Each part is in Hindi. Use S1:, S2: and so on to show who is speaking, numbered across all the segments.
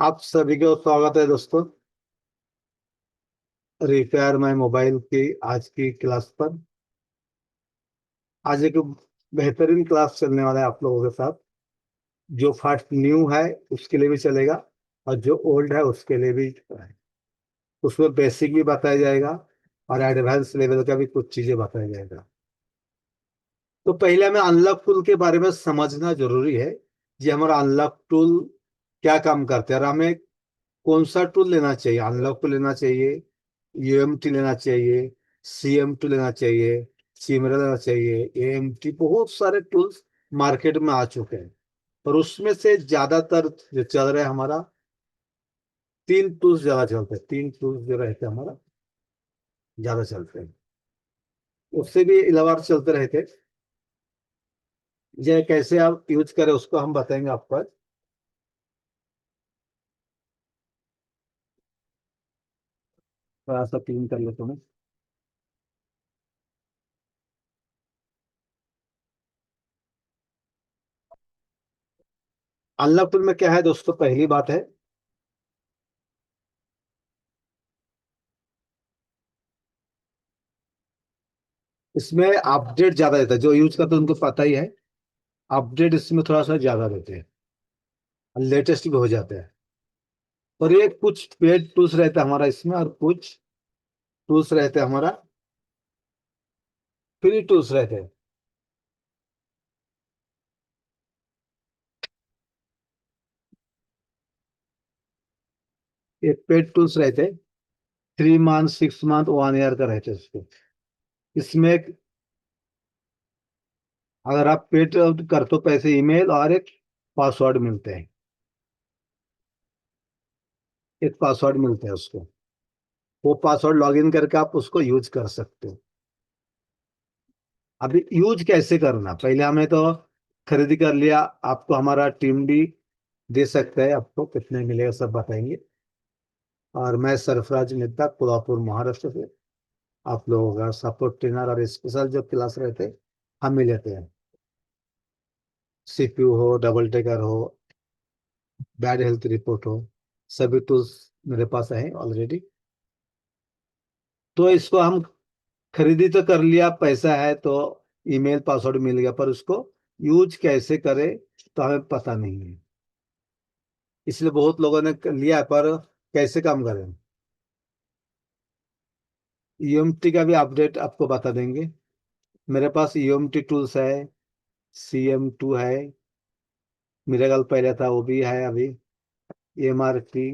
S1: आप सभी को स्वागत है दोस्तों। रिपेयर माई मोबाइल की आज की क्लास पर। आज एक बेहतरीन क्लास चलने वाला है आप लोगों के साथ। जो फर्स्ट न्यू है उसके लिए भी चलेगा और जो ओल्ड है उसके लिए भी है। उसमें बेसिक भी बताया जाएगा और एडवांस लेवल का भी कुछ चीजें बताया जाएगा। तो पहले हमें अनलॉक टूल के बारे में समझना जरूरी है। जी हमारा अनलॉक टूल क्या काम करते हैं और हमें कौन सा टूल लेना चाहिए। अनलॉक टूल लेना चाहिए, यूएमटी लेना चाहिए, सीएम2 लेना चाहिए, चिमरा लेना चाहिए, एएमटी। बहुत सारे टूल्स मार्केट में आ चुके हैं और उसमें से ज्यादातर जो चल रहा है हमारा तीन टूल्स ज्यादा चलते हैं। तीन टूल्स जो रहते हैं हमारा ज्यादा चलते हैं। उससे भी अलावा चलते रहते। ये कैसे आप यूज करें उसको हम बताएंगे आपको। थोड़ा सा क्लीन कर लेते हैं। अनलॉक टूल में क्या है दोस्तों, पहली बात है इसमें अपडेट ज्यादा देता है। जो यूज करते हैं उनको पता ही है, अपडेट इसमें थोड़ा सा ज्यादा देते हैं, लेटेस्ट भी हो जाते हैं। और ये कुछ पेड टूल्स रहता है हमारा इसमें और कुछ टूल्स रहते हैं हमारा फ्री टूल्स रहते हैं। ये पेड टूल्स रहते हैं, 3 मंथ 6 मंथ 1 ईयर का रहते हैं उसको। इसमें अगर आप पेड कर तो पैसे ईमेल और एक पासवर्ड मिलते हैं। एक पासवर्ड मिलते हैं उसको। वो पासवर्ड लॉगिन करके आप उसको यूज कर सकते हो। अभी यूज कैसे करना, पहले हमें तो खरीदी कर लिया। आपको हमारा टीम भी दे सकता है, आपको कितने मिलेगा सब बताएंगे। और मैं सरफराज मेहता कोल्हापुर महाराष्ट्र से आप लोगों का सपोर्ट ट्रेनर और स्पेशल जो क्लास रहते हैं हम ही लेते हैं। सीपीयू हो, डबल टेकर हो, बैड हेल्थ रिपोर्ट हो, सभी टूल्स मेरे पास है ऑलरेडी। तो इसको हम खरीदी तो कर लिया, पैसा है तो ईमेल पासवर्ड मिल गया, पर उसको यूज कैसे करें तो हमें पता नहीं है। इसलिए बहुत लोगों ने लिया पर कैसे काम करें। ईएमटी का भी अपडेट आपको बता देंगे। मेरे पास ईएमटी टूल्स है, सीएम2 है, मिरेगल पहले था वो भी है अभी, एमआरटी।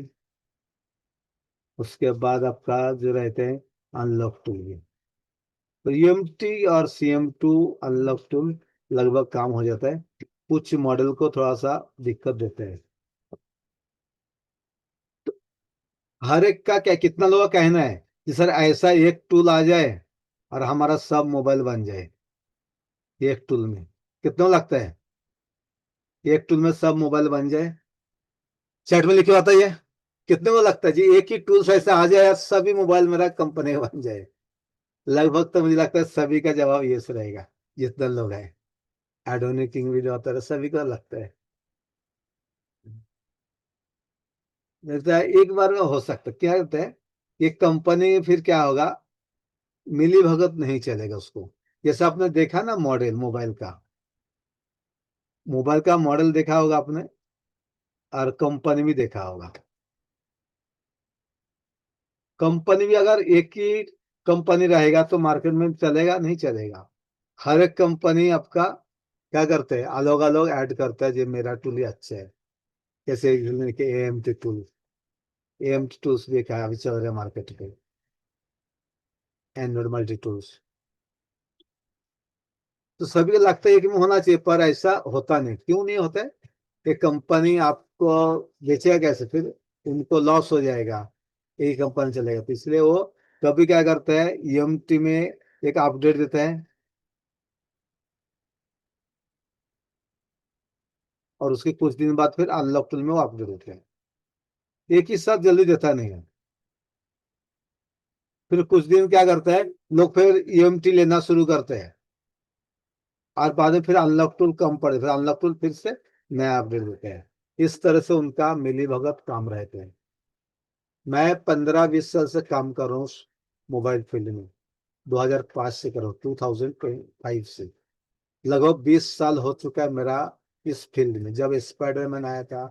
S1: उसके बाद आपका जो रहते हैं अनलॉक टूल भी। तो ईएमटी और सीएम2 अनलॉक टूल लगभग काम हो जाता है। कुछ मॉडल को थोड़ा सा दिक्कत देते हैं। हर एक का क्या, कितना लोगों का कहना है कि सर ऐसा एक टूल आ जाए और हमारा सब मोबाइल बन जाए एक टूल में। कितना लगता है एक टूल में सब मोबाइल बन जाए? चैट में लिखे बताइए कितने को लगता है जी एक ही टूल्स ऐसा आ जाए सभी मोबाइल मेरा कंपनी का बन जाए? लगभग तो मुझे लगता है सभी का जवाब ये से रहेगा, जितना लोग हैं। एडोनी किंग भी जो होता है सभी को लगता है। लगता है एक बार में हो सकता है। क्या होता है ये कंपनी फिर क्या होगा, मिली भगत नहीं चलेगा उसको। जैसे आपने देखा ना मॉडल मोबाइल का, मोबाइल का मॉडल देखा होगा आपने और कंपनी भी देखा होगा। कंपनी भी अगर एक ही कंपनी रहेगा तो मार्केट में चलेगा नहीं चलेगा। हर एक कंपनी आपका क्या करते हैं, अलग अलग ऐड करता है जो मेरा टूल ही अच्छा है। जैसे एएमटी टूल, एएमटी टूल्स भी क्या अभी चल रहे हैं मार्केट पे, एंड्रॉइड मल्टी टूल्स। तो सभी को लगता है कि होना चाहिए पर ऐसा होता नहीं। क्यों नहीं होता है? कि कंपनी आपको बेचेगा कैसे फिर, उनको लॉस हो जाएगा। एक कंपनी चलेगा तो इसलिए वो कभी क्या करता है ईएमटी में एक अपडेट देता है और उसके कुछ दिन बाद फिर अनलॉक टूल में वो अपडेट देते हैं। एक ही साथ जल्दी देता नहीं है। फिर कुछ दिन क्या करता है, लोग फिर ईएमटी लेना शुरू करते हैं और बाद में फिर अनलॉक टूल कम पड़े, फिर अनलॉक टूल फिर से नया अपडेट देते हैं। इस तरह से उनका मिलीभगत काम रहते हैं। मैं 15-20 साल से काम कर रहा हूँ मोबाइल फील्ड में। 2005 से कर रहा हूँ, 2005 से। लगभग 20 साल हो चुका है मेरा इस फील्ड में। जब स्पाइडरमैन आया था,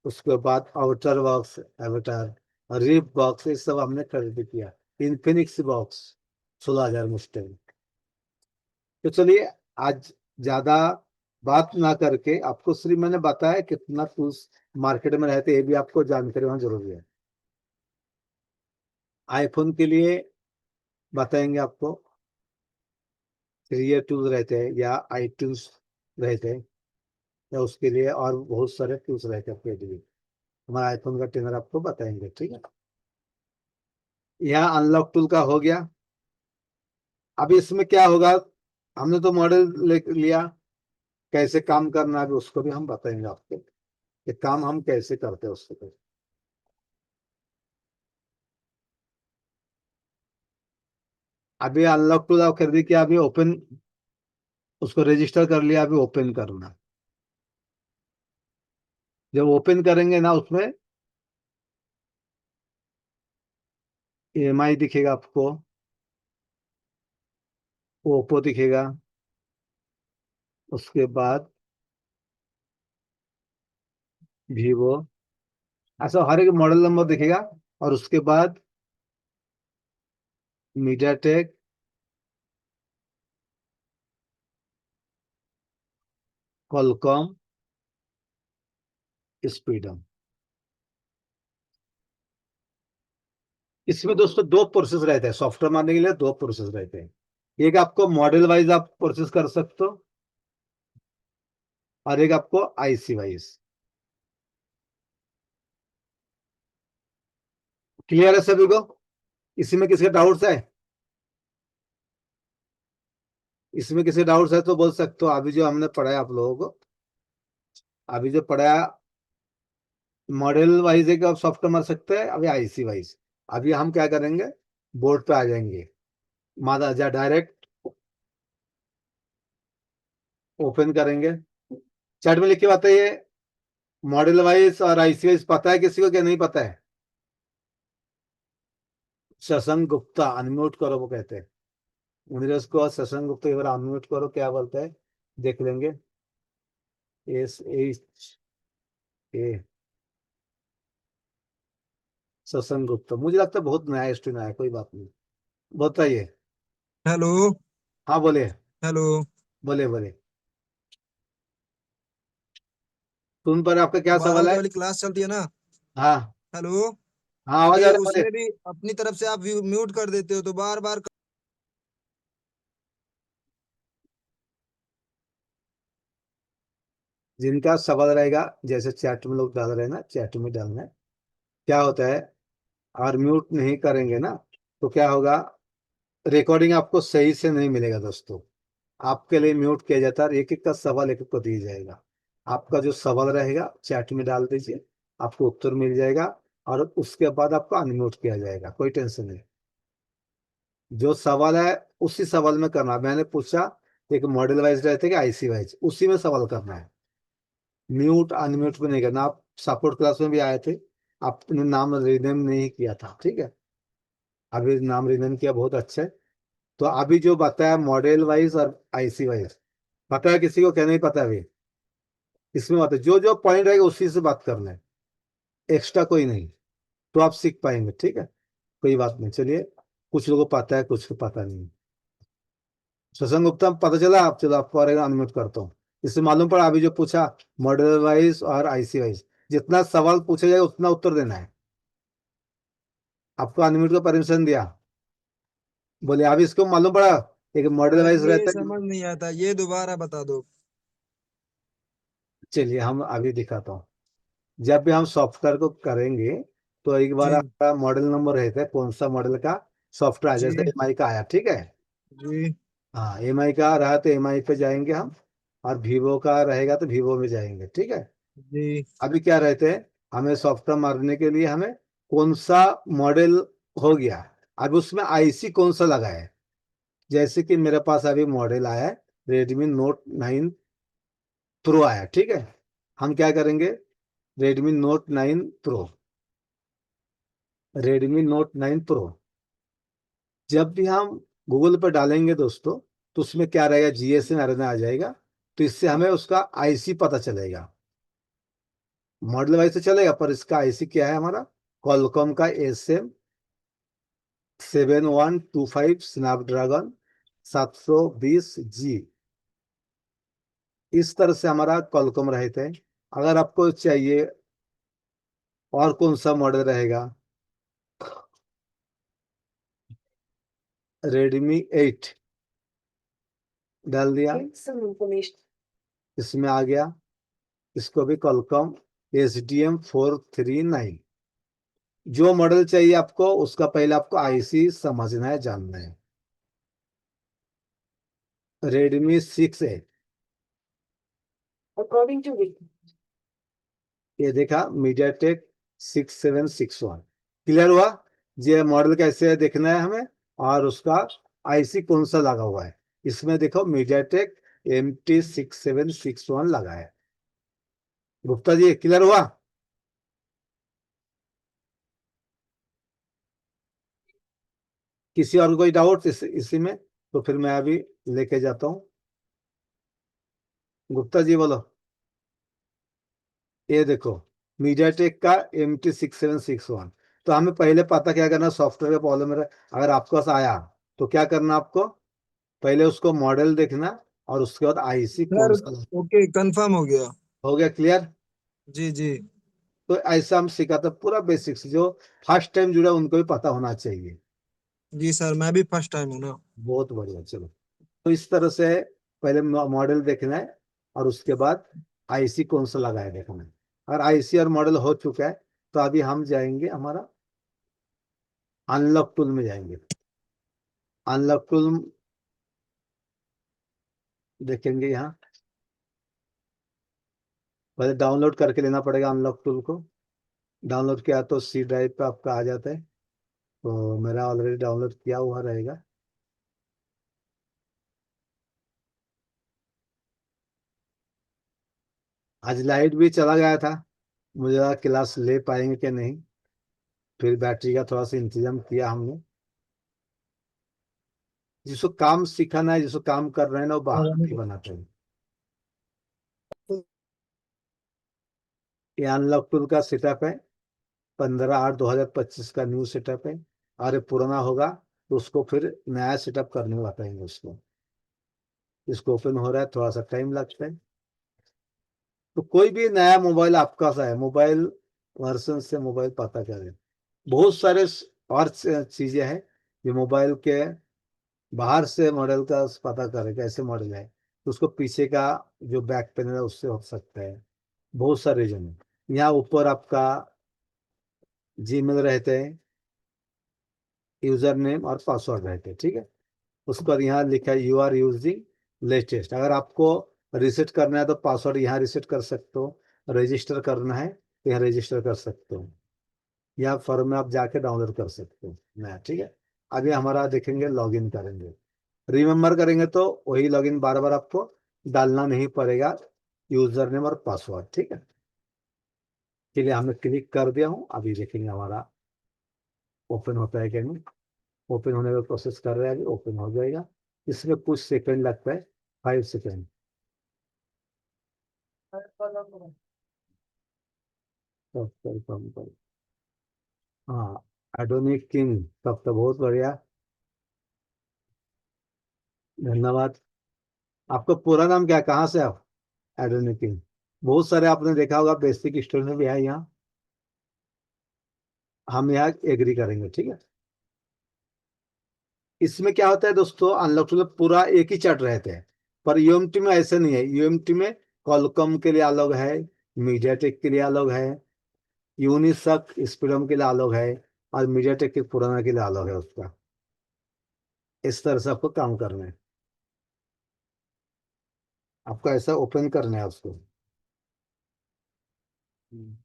S1: उसके बाद outer box, avatar, rip box, ये सब हमने खरीद किया। इन्फिनिक्स बॉक्स 16,000 मुश्किल। तो चलिए, आज ज्यादा बात ना करके आपको सिर्फ मैंने बताया कितना टूल्स मार्केट में रहते हैं, ये भी आपको जानकारी होना जरूरी है। आईफोन के लिए बताएंगे आपको, ये टूल्स रहते हैं या आई टूल्स रहते हैं, या उसके लिए और बहुत सारे टूल्स रहते हैं आपके लिए। हमारा आईफोन का ट्रेनर आपको बताएंगे, ठीक है। यहाँ अनलॉक टूल का हो गया। अब इसमें क्या होगा, हमने तो मॉडल लिया, कैसे काम करना है अभी उसको भी हम बताएंगे आपको, कि काम हम कैसे करते हैं उसको। अभी अनलॉक टूल आप खरीदी किया, अभी ओपन, उसको रजिस्टर कर लिया, अभी ओपन करना। जब ओपन करेंगे ना, उसमें EMI दिखेगा आपको, ओप्पो दिखेगा, उसके बाद वीवो, ऐसा हर एक मॉडल नंबर दिखेगा। और उसके बाद मीडियाटेक, कॉलकॉम, स्पीडम। इसमें दोस्तों दो प्रोसेस रहते हैं, सॉफ्टवेयर मारने के लिए दो प्रोसेस रहते हैं। एक आपको मॉडल वाइज आप प्रोसेस कर सकते हो, और एक आपको आईसी वाइज। क्लियर है सभी को? इसी में किसी डाउट्स है? इसमें किसी डाउट्स है तो बोल सकते हो। अभी जो हमने पढ़ाया आप लोगों को, अभी जो पढ़ाया, मॉडल वाइज एक आप सॉफ्टवेयर मार सकते हैं, अभी आईसी वाइज। अभी हम क्या करेंगे, बोर्ड पे आ जाएंगे, मादा जा डायरेक्ट ओपन करेंगे। चैट में लिख के बताइए, मॉडल वाइज और आईसी वाइज पता है किसी को, क्या नहीं पता है? शशांक गुप्ता, अनम्यूट करो वो कहते हैं। नीरज को शशांक गुप्ता एक बार अनम्यूट करो, क्या बोलते हैं देख लेंगे। SHA, शशांक गुप्ता, मुझे लगता है बहुत नया स्टूडेंट आया, कोई बात नहीं, बताइए।
S2: हेलो।
S1: हाँ बोले,
S2: हेलो।
S1: बोले बोले। तुम पर आपका क्या
S2: बारह
S1: सवाल
S2: बजे
S1: है?
S2: वाली क्लास चलती है ना।
S1: हाँ।
S2: हेलो।
S1: हाँ, आवाज आ
S2: ये
S1: रहा है, बोले।
S2: उसमें भी अपनी तरफ से आप म्यूट कर देते हो तो बार बार।
S1: जिनका सवाल रहेगा, जैसे चैट में लोग डाल रहे हैं ना, चैट में डालना है। क्या होता है, और म्यूट नहीं करेंगे ना, तो क्या होगा, रिकॉर्डिंग आपको सही से नहीं मिलेगा दोस्तों। आपके लिए म्यूट किया जाता है, एक एक का सवाल एक एक को दिया जाएगा। आपका जो सवाल रहेगा चैट में डाल दीजिए, आपको उत्तर मिल जाएगा, और उसके बाद आपको अनम्यूट किया जाएगा, कोई टेंशन नहीं। जो सवाल है उसी सवाल में करना। मैंने पूछा, एक मॉडल वाइज रहते कि आईसी वाइज, उसी में सवाल करना है। म्यूट अनम्यूट भी नहीं करना। आप सपोर्ट क्लास में भी आए थे, आपने नाम रिनेम नहीं किया था, ठीक है। अभी नाम रिनेम किया, बहुत अच्छा है। तो अभी जो बताया मॉडल वाइज और आईसी वाइज, पता है किसी को, क्या नहीं पता अभी? इसमें बता, जो जो पॉइंट रहेगा उसी से बात करना है, एक्स्ट्रा कोई नहीं। तो आप सीख पाएंगे, ठीक है। कोई बात नहीं, चलिए। कुछ लोगों को पता है, कुछ को पता नहीं। शशांक गुप्ता पता चला आप? चलो आपको और अनम्यूट करता हूँ। इससे मालूम पड़ा अभी जो पूछा, मॉडल वाइज और आईसी वाइज, जितना सवाल पूछा जाएगा उतना उत्तर देना है। आपको अनम्यूट का परमिशन दिया। बोले अभी इसको मालूम पड़ा, एक मॉडल
S2: सर
S1: वाइज
S2: ये
S1: रहता है।
S2: समझ नहीं आता, ये दोबारा बता दो।
S1: चलिए हम अभी दिखाता हूँ। जब भी हम सॉफ्टवेयर को करेंगे, तो एक बार
S2: जी।
S1: आपका मॉडल नंबर रहता है, कौन सा मॉडल का सॉफ्टवेयर, जैसे
S2: जी।
S1: एमआई का आया, ठीक है।
S2: जी।
S1: हाँ, एमआई का रहा तो एमआई पे जाएंगे हम, और वीवो का रहेगा तो वीवो में जाएंगे, ठीक है।
S2: जी।
S1: अभी क्या रहते हैं, हमें सॉफ्टवेयर मारने के लिए हमें कौन सा मॉडल हो गया, अब उसमें आईसी कौन सा लगा है। जैसे कि मेरे पास अभी मॉडल आया है, Redmi Note 9 Pro आया, ठीक है। हम क्या करेंगे, Redmi note 9 pro. Redmi note 9 pro जब भी हम गूगल पर डालेंगे दोस्तों, तो उसमें क्या रहेगा, जीएसएम एरर आ जाएगा। तो इससे हमें उसका आईसी पता चलेगा। मॉडल वाइज तो चलेगा, पर इसका आईसी क्या है हमारा, कॉलकॉम का SM 7125 स्नैपड्रैगन 720G। इस तरह से हमारा कॉलकॉम रहते हैं। अगर आपको चाहिए और कौन सा मॉडल रहेगा, Redmi 8 डाल दिया, इसमें आ गया। इसको भी कॉलकॉम SDM 439। जो मॉडल चाहिए आपको, उसका पहले आपको आईसी समझना है, जानना है। Redmi 6 है। अकॉर्डिंग टू ये देखा, MediaTek 6761। क्लियर हुआ। ये मॉडल कैसे देखना है हमें, और उसका आईसी कौन सा लगा हुआ है। इसमें देखो MediaTek MT 6761 लगा है। गुप्ता जी क्लियर हुआ। किसी और को कोई डाउट इसी में, तो फिर मैं अभी लेके जाता हूँ। गुप्ता जी बोलो। ये देखो, मीडियाटेक का MT 6761। तो हमें पहले पता क्या करना, सॉफ्टवेयर का प्रॉब्लम है अगर आपके पास आया, तो क्या करना आपको, पहले उसको मॉडल देखना, और उसके बाद आईसी
S2: सर
S1: कौन सा।
S2: ओके, कंफर्म हो गया।
S1: हो गया क्लियर।
S2: जी जी।
S1: तो ऐसा हम सिखाते हैं, पूरा बेसिक्स, जो फर्स्ट टाइम जुड़ा उनको भी पता होना चाहिए।
S2: जी सर, मैं भी फर्स्ट टाइम हूँ ना।
S1: बहुत बढ़िया, चलो। तो इस तरह से पहले मॉडल देखना है, और उसके बाद आईसी कौन सा लगा है देखना है। अगर आईसी और मॉडल हो चुका है, तो अभी हम जाएंगे, हमारा अनलॉक टूल में जाएंगे। अनलॉक टूल देखेंगे यहाँ। पहले डाउनलोड करके लेना पड़ेगा अनलॉक टूल को। डाउनलोड किया तो सी ड्राइव पे आपका आ जाता है। तो मेरा ऑलरेडी डाउनलोड किया हुआ रहेगा। आज लाइट भी चला गया था, मुझे लगा क्लास ले पाएंगे कि नहीं। फिर बैटरी का थोड़ा सा इंतजाम किया हमने। जिसको काम सिखाना है, जिसको काम कर रहे हैं ना, वो बहाना नहीं बनाते हैं। ये अनलॉक टूल का सेटअप है। 15/8/2025 का न्यू सेटअप है। और ये पुराना होगा, तो उसको फिर नया सेटअप करने बताएंगे उसको। इसको ओपन हो रहा है, थोड़ा सा टाइम लगता है। तो कोई भी नया मोबाइल आपका सा है, मोबाइल वर्जन से मोबाइल पता करें। बहुत सारे और चीजें हैं, जो मोबाइल के बाहर से मॉडल का पता करें कैसे मॉडल है। तो उसको पीछे का जो बैक पैनल है, उससे हो सकता है। बहुत सारे रीजन है। यहाँ ऊपर आपका जीमेल रहते हैं, यूजर नेम और पासवर्ड रहते हैं, ठीक है। उस पर यहाँ लिखा है यू आर यूजिंग लेटेस्ट। अगर आपको रिसेट करना है, तो पासवर्ड यहाँ रिसेट कर सकते हो। रजिस्टर करना है, तो यहाँ रजिस्टर कर सकते हो। या फॉर्म में आप जाके डाउनलोड कर सकते हो नया, ठीक है। अभी हमारा देखेंगे, लॉगिन करेंगे। रिमेम्बर करेंगे तो वही लॉगिन बार बार आपको डालना नहीं पड़ेगा, यूजर नेम और पासवर्ड, ठीक है। चलिए, हमने क्लिक कर दिया हूँ। अभी देखेंगे हमारा ओपन होता है कि नहीं। ओपन होने का प्रोसेस कर रहे हैं, अभी ओपन हो जाएगा। इसमें कुछ सेकंड लगता है, 5 सेकंड। हाँ, एडोनिक किंग, तब तो बहुत बढ़िया। धन्यवाद। आपका पूरा नाम क्या है, कहाँ से आप। एडोनिक किंग। बहुत सारे आपने देखा होगा, बेसिक स्टोर में भी है यहाँ। हम यहाँ एग्री करेंगे, ठीक है। इसमें क्या होता है दोस्तों, अनलॉक टूल में पूरा एक ही चार्ट रहते हैं। पर यूएमटी में ऐसे नहीं है। यूएमटी में कॉलकॉम के लिए अलग है, मीडियाटेक के लिए अलग है, यूनिसॉक स्पीडम के लिए अलग है, और मीडियाटेक के पुराना के लिए अलग है उसका। इस तरह से आपको काम करना है। आपको ऐसा ओपन करना है उसको। हम्म।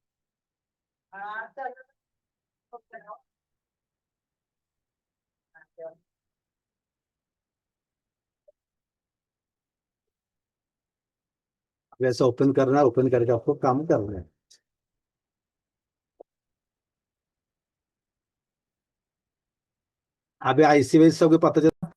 S1: वैसा ओपन करना है, ओपन करके आपको काम करना है। अभी आईसी वेज सबके पता चला।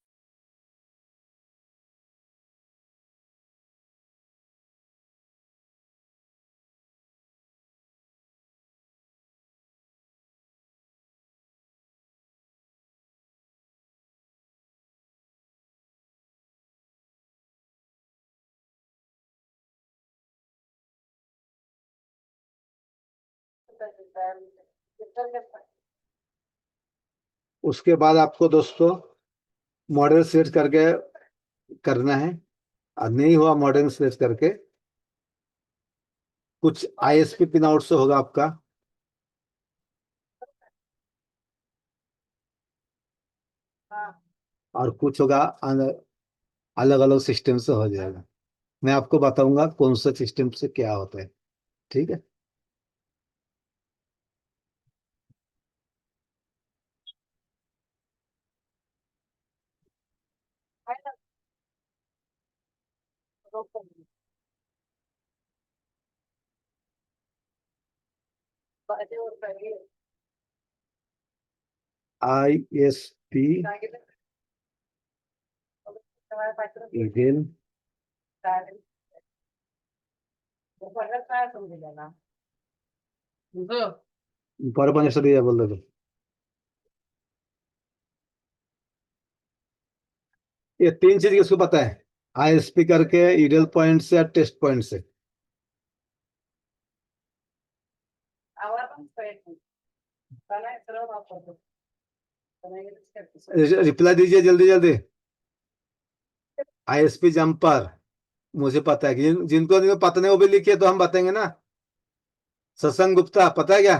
S1: उसके बाद आपको दोस्तों मॉडल सेलेक्ट करके करना है। और नहीं हुआ मॉडल सेलेक्ट करके, कुछ आईएसपी पिन आउट से होगा आपका, और कुछ होगा अलग अलग सिस्टम से हो जाएगा। मैं आपको बताऊंगा कौन सा सिस्टम से क्या होता है। ठीक है। आईएसपी ईमेल पर बने से दिया बोल रहे थे। ये तीन चीज किसको पता है? आईएसपी करके ईडल पॉइंट से या टेस्ट पॉइंट से। रिप्लाई दीजिए जल्दी जल्दी। आईएसपी जंपर, मुझे पता है कि जिनको पता नहीं वो भी लिखिए तो हम बताएंगे ना। सत्संग गुप्ता पता है क्या?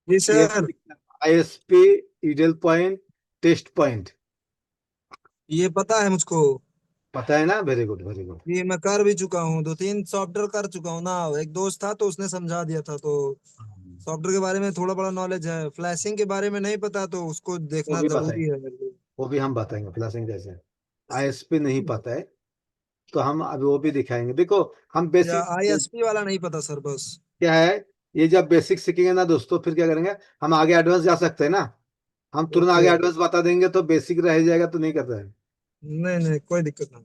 S2: जी
S1: ये
S2: sir.
S1: ISP idle point test point
S2: ये पता है मुझको।
S1: पता है ना? Very good very good.
S2: ये मैं कर भी चुका हूँ, 2-3 सॉफ्टवेयर कर चुका हूँ ना। एक दोस्त था तो उसने समझा दिया था, तो सॉफ्टवेयर के बारे में थोड़ा बड़ा नॉलेज है। फ्लैशिंग के बारे में नहीं पता, तो उसको
S1: वो
S2: देखना
S1: भी पता है,
S2: जरूरी है मेरे लिए।
S1: वो भी हम बताएंगे फ्लैशिंग कैसे। आईएसपी नहीं पता है तो हम अभी वो भी दिखाएंगे। देखो हम
S2: या
S1: बेसिक
S2: आईएसपी वाला नहीं पता सर बस।
S1: क्या है, ये जब बेसिक सीखेंगे ना दोस्तों फिर क्या करेंगे, हम आगे एडवांस जा सकते हैं ना। हम तुरंत
S2: ओके।
S1: आगे एडवांस बता देंगे तो बेसिक रह जाएगा तो नहीं करता है।
S2: नहीं नहीं, कोई दिक्कत नहीं।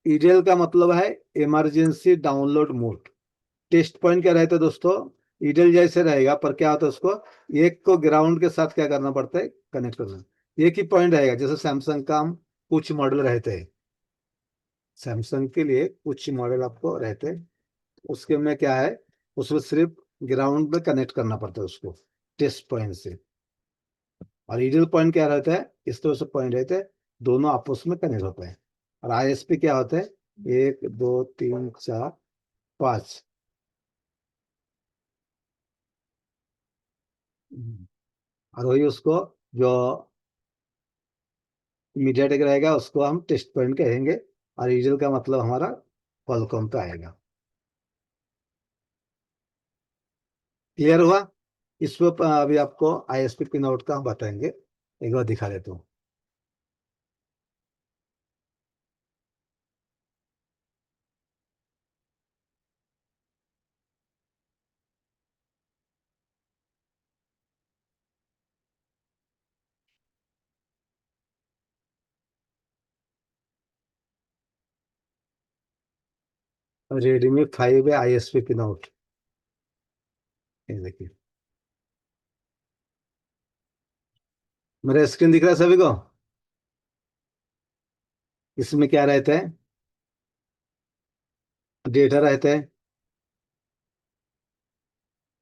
S1: ईडेल का मतलब है emergency download mode. Test point क्या रहता है दोस्तों? ईडेल जैसे रहेगा पर क्या होता है उसको एक को ग्राउंड के साथ क्या करना पड़ता है, कनेक्ट करना। एक ही पॉइंट रहेगा, जैसे सैमसंग का हम कुछ मॉडल रहते हैं, सैमसंग के लिए कुछ मॉडल आपको रहते हैं, उसके में क्या है, उसमें सिर्फ ग्राउंड में कनेक्ट करना पड़ता है उसको टेस्ट पॉइंट से। और ईडल पॉइंट क्या रहता है, इस तरह से पॉइंट रहते हैं, दोनों आपस में कनेक्ट होते हैं। और आईएसपी क्या होता है, 1 2 3 4 5। और वही उसको जो मीडियाटेक रहेगा उसको हम टेस्ट पॉइंट कहेंगे। और ईडल का मतलब हमारा क्वालकॉम पे आएगा। क्लियर हुआ? इस पर अभी आपको आईएसपी पिन आउट का हम बताएंगे, एक बार दिखा देता हूँ। रेडमी 5 है आईएसपी पिन आउट। ये देखिए मेरा स्क्रीन दिख रहा है सभी को। इसमें क्या रहता है, डेटा रहता है,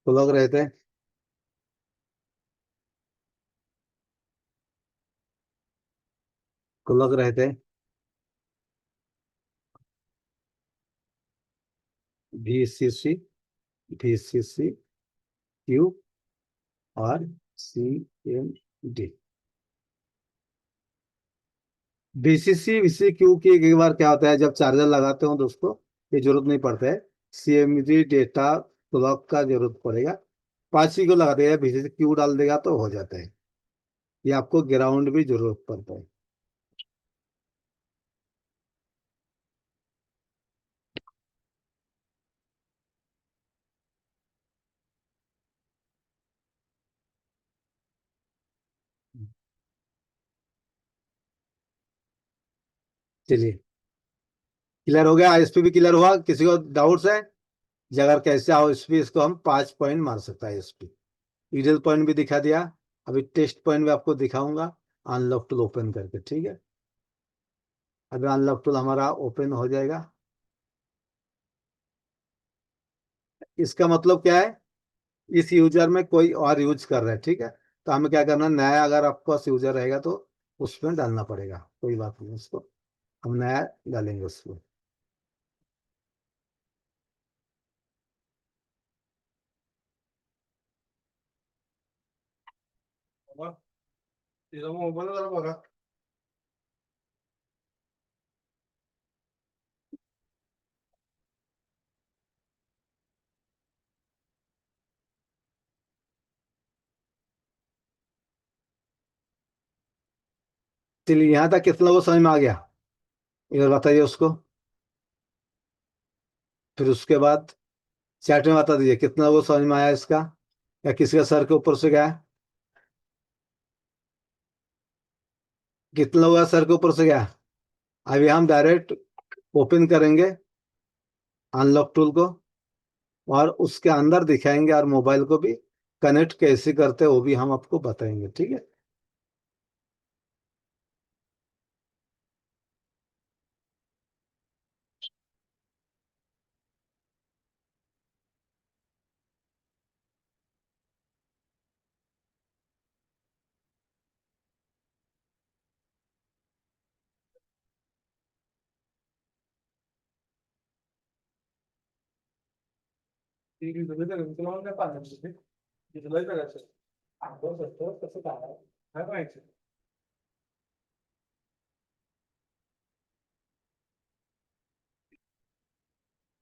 S1: क्लॉक रहता है, क्लॉक रहते हैं, VCC, VCC Q और CMD। VCC VCQ की एक बार क्या होता है, जब चार्जर लगाते हो दोस्तों ये जरूरत नहीं पड़ता है। CMD डेटा क्लॉक का जरूरत पड़ेगा। 5 को लगा देगा, VCC Q डाल देगा तो हो जाता है। ये आपको ग्राउंड भी जरूरत पड़ता है। चलिए, क्लियर हो गया, आईएसपी भी क्लियर हुआ, किसी को डाउट्स है? जे अगर कैसे आओ एसपी, इसको हम 5 पॉइंट मार सकता है एसपी। यूजल पॉइंट भी दिखा दिया, अभी टेस्ट पॉइंट भी आपको दिखाऊंगा अनलॉक टूल ओपन करके, ठीक है। अभी अनलॉक टूल हमारा ओपन हो जाएगा। इसका मतलब क्या है, इस यूजर में कोई और यूज कर रहा है, ठीक है। तो हमें क्या करना, नया अगर आपके पास यूजर रहेगा तो उसमें डालना पड़ेगा, कोई बात नहीं, उसको हम नया डालेंगे उसमें। चलिए, यहाँ तक कितना लोगों को समझ में आ गया, इधर बताइए उसको। फिर उसके बाद चैट में बता दीजिए कितना लोगों को समझ में आया इसका, या किसी का सर के ऊपर से गया। कितना लोगों का सर के ऊपर से गया। अभी हम डायरेक्ट ओपन करेंगे अनलॉक टूल को, और उसके अंदर दिखाएंगे, और मोबाइल को भी कनेक्ट कैसे करते हैं वो भी हम आपको बताएंगे, ठीक है।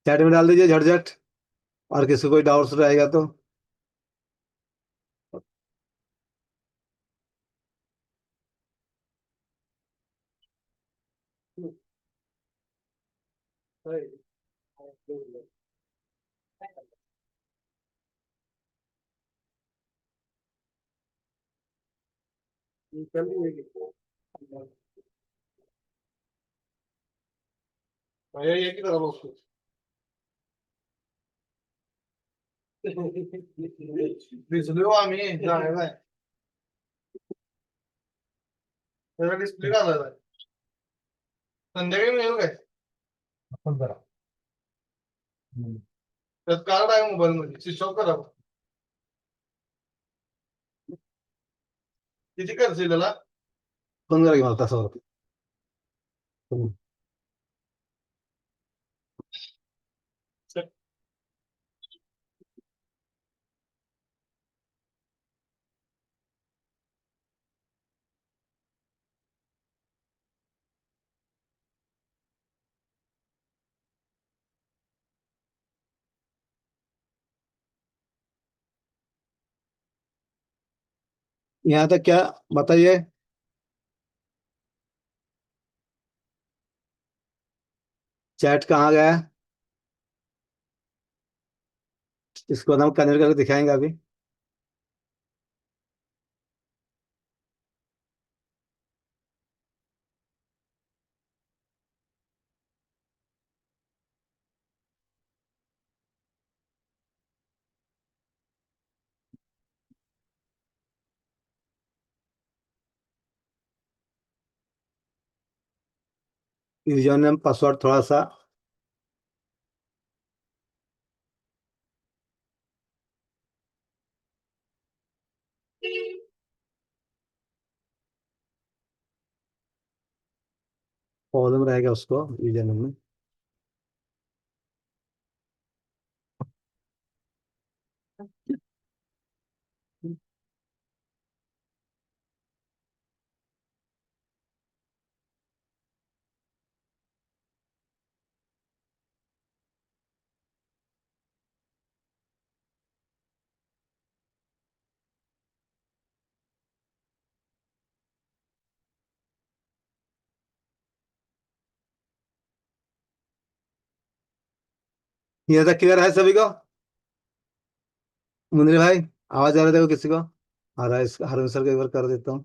S1: चैट में डाल दीजिए झटझट, और किसी को कोई डाउट्स रहेगा तो। संध्याकाळी मिळेल काय? आपण करा. त्यात कार्ड आहे मोबाईल मध्ये, स्विच ऑफ करा. किती खर्च येईल त्याला? 15 घेऊन तासावरती. यहाँ तक क्या, बताइए। चैट कहाँ गया है? इसको हम कनेक्ट करके दिखाएंगे अभी। यूजर नेम पासवर्ड थोड़ा सा प्रॉब्लम रहेगा उसको यूजर नेम में। यहाँ तक क्लियर है सभी को? मुंदरी भाई, आवाज आ रहा था किसी को? आ रहा है, इसका हरविंद सर को एक बार कर देता हूँ।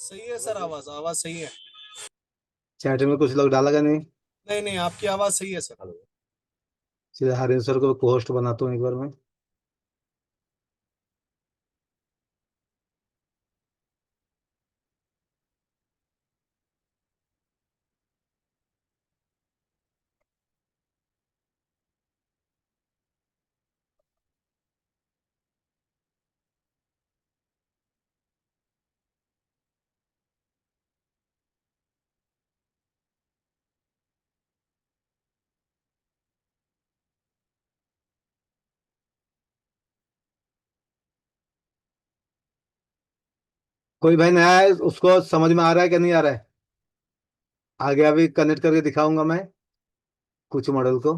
S3: सही है सर, आवाज आवाज सही है।
S1: चैट में कुछ लोग डाला का नहीं?
S3: नहीं नहीं, आपकी आवाज सही है सर।
S1: सीधे हरीश सर को होस्ट बनाता हूँ एक बार मैं। कोई भाई नया है, उसको समझ में आ रहा है कि नहीं आ रहा है? आगे अभी कनेक्ट करके दिखाऊंगा मैं कुछ मॉडल को।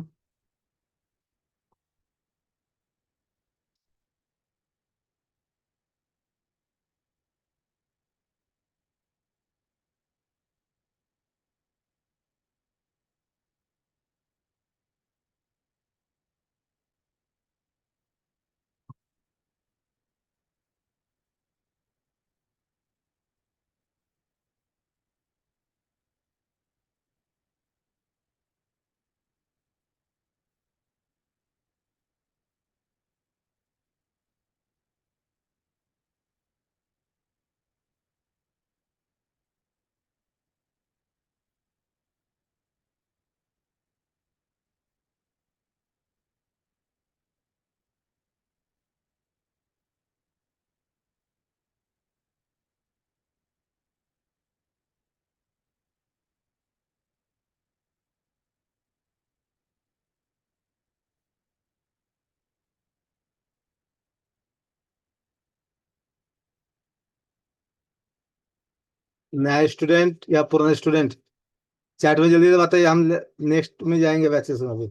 S1: नया स्टूडेंट या पुराने स्टूडेंट, चैट में जल्दी से बताइए, हम नेक्स्ट में जाएंगे बैचेस में अभी।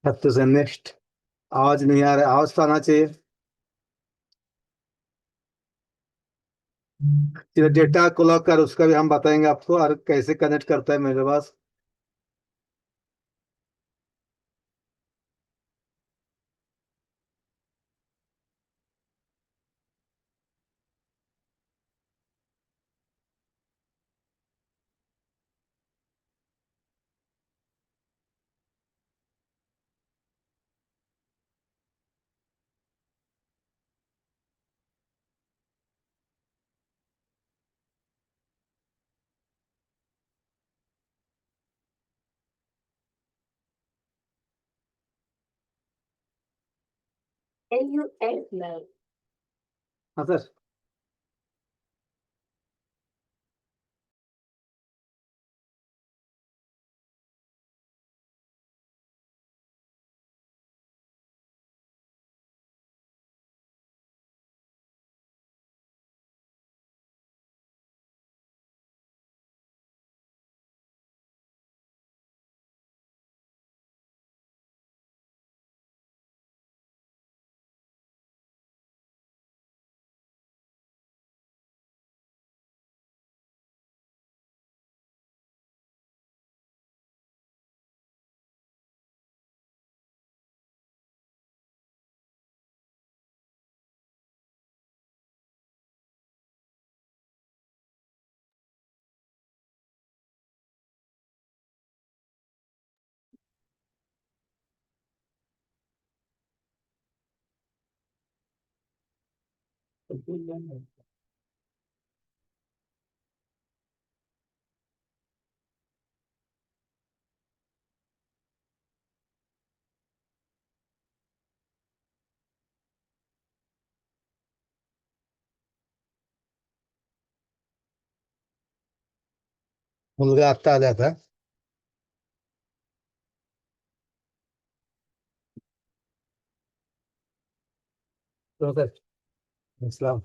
S1: छत्तीस से नेक्स्ट। आवाज नहीं आ रहा है, आवाज तो आना चाहिए। फिर डेटा को लॉक कर, उसका भी हम बताएंगे आपको, और कैसे कनेक्ट करता है मेरे पास। हाँ सर। मुलगा आत्ता आला था. तो सर, इस्लाम.